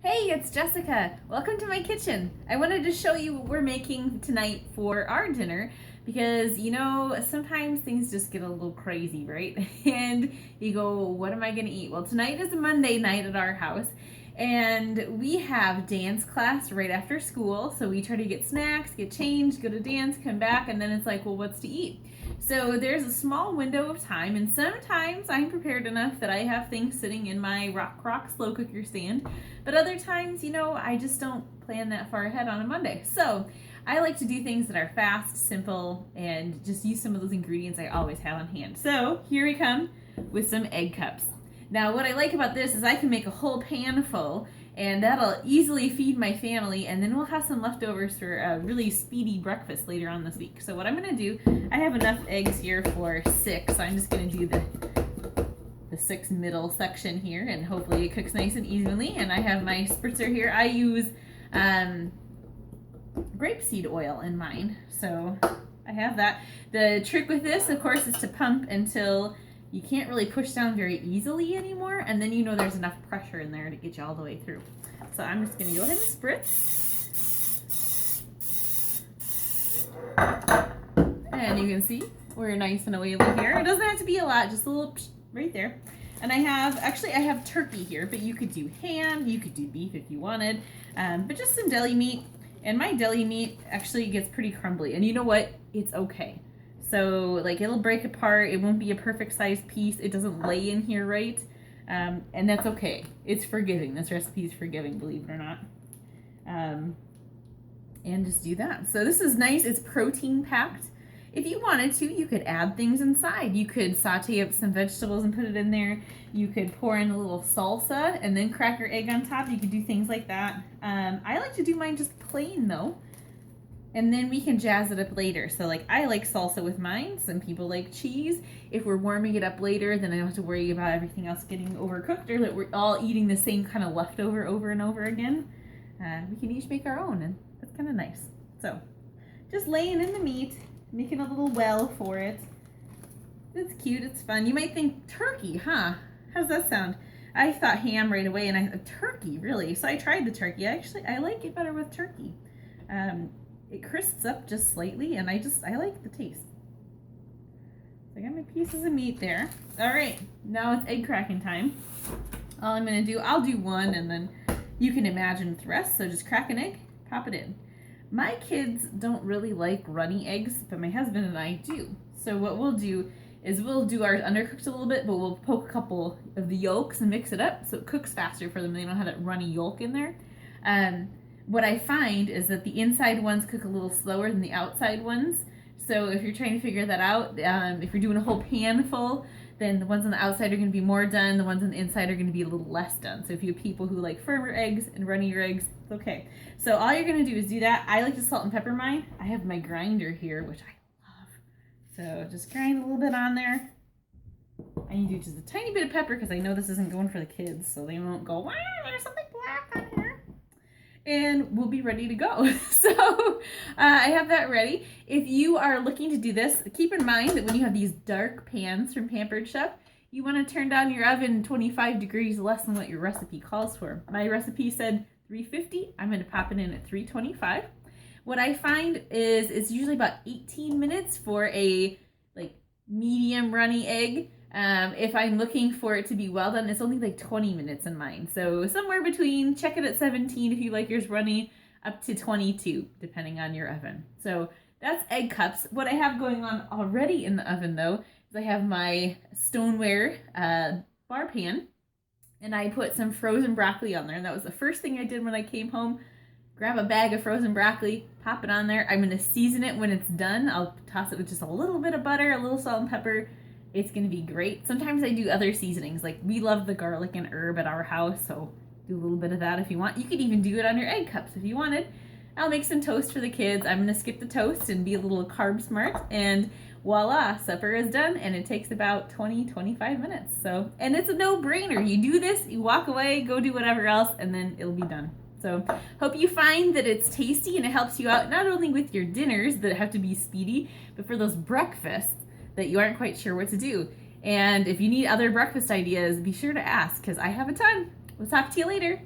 Hey, it's Jessica. Welcome to my kitchen. I wanted to show you what we're making tonight for our dinner because, sometimes things just get a little crazy, right? And you go, what am I going to eat? Well, tonight is a Monday night at our house and we have dance class right after school. So we try to get snacks, get changed, go to dance, come back, and then it's like, well, what's to eat? So there's a small window of time, and sometimes I'm prepared enough that I have things sitting in my Rock slow cooker stand, but other times, I just don't plan that far ahead on a Monday. So I like to do things that are fast, simple, and just use some of those ingredients I always have on hand. So here we come with some egg cups. Now what I like about this is I can make a whole pan full, and that'll easily feed my family, and then we'll have some leftovers for a really speedy breakfast later on this week. So what I'm going to do, I have enough eggs here for 6, so I'm just going to do the 6 middle section here, and hopefully it cooks nice and evenly. And I have my spritzer here. I use grapeseed oil in mine, so I have that. The trick with this, of course, is to pump until you can't really push down very easily anymore, and then there's enough pressure in there to get you all the way through. So I'm just going to go ahead and spritz. And you can see we're nice and oily here. It doesn't have to be a lot, just a little right there. And I have turkey here, but you could do ham, you could do beef if you wanted, but just some deli meat. And my deli meat actually gets pretty crumbly, and you know what? It's okay. So it'll break apart. It won't be a perfect sized piece. It doesn't lay in here right. And that's okay. It's forgiving. This recipe is forgiving, believe it or not. And just do that. So this is nice. It's protein packed. If you wanted to, you could add things inside. You could saute up some vegetables and put it in there. You could pour in a little salsa and then crack your egg on top. You could do things like that. I like to do mine just plain though. And then we can jazz it up later. So I like salsa with mine. Some people like cheese. If we're warming it up later, then I don't have to worry about everything else getting overcooked or that we're all eating the same kind of leftover over and over again. We can each make our own, and that's kind of nice. So just laying in the meat, making a little well for it. It's cute, it's fun. You might think turkey, huh? How's that sound? I thought ham right away, and I thought turkey, really? So I tried the turkey. I like it better with turkey. It crisps up just slightly, and I like the taste. So I got my pieces of meat there. All right, now it's egg cracking time. All I'm gonna do, I'll do one, and then you can imagine the rest. So just crack an egg, pop it in. My kids don't really like runny eggs, but my husband and I do. So what we'll do is we'll do ours undercooked a little bit, but we'll poke a couple of the yolks and mix it up so it cooks faster for them. They don't have that runny yolk in there. What I find is that the inside ones cook a little slower than the outside ones. So if you're trying to figure that out, if you're doing a whole pan full, then the ones on the outside are going to be more done. The ones on the inside are going to be a little less done. So if you have people who like firmer eggs and runnier eggs, it's okay. So all you're going to do is do that. I like to salt and pepper mine. I have my grinder here, which I love. So just grind a little bit on there. I need to do just a tiny bit of pepper because I know this isn't going for the kids, so they won't go, wow, there's something black on here. And we'll be ready to go. So I have that ready. If you are looking to do this, keep in mind that when you have these dark pans from Pampered Chef, you want to turn down your oven 25 degrees less than what your recipe calls for. My recipe said 350. I'm going to pop it in at 325. What I find is it's usually about 18 minutes for a medium runny egg. If I'm looking for it to be well done, it's only 20 minutes in mine. So somewhere between, check it at 17 if you like yours runny, up to 22, depending on your oven. So that's egg cups. What I have going on already in the oven though, is I have my stoneware bar pan, and I put some frozen broccoli on there. And that was the first thing I did when I came home. Grab a bag of frozen broccoli, pop it on there. I'm going to season it when it's done. I'll toss it with just a little bit of butter, a little salt and pepper. It's going to be great. Sometimes I do other seasonings. We love the garlic and herb at our house, so do a little bit of that if you want. You could even do it on your egg cups if you wanted. I'll make some toast for the kids. I'm going to skip the toast and be a little carb smart, and voila, supper is done, and it takes about 20-25 minutes. So, and it's a no-brainer. You do this, you walk away, go do whatever else, and then it'll be done. So hope you find that it's tasty and it helps you out not only with your dinners that have to be speedy, but for those breakfasts that you aren't quite sure what to do. And if you need other breakfast ideas, be sure to ask because I have a ton. We'll talk to you later.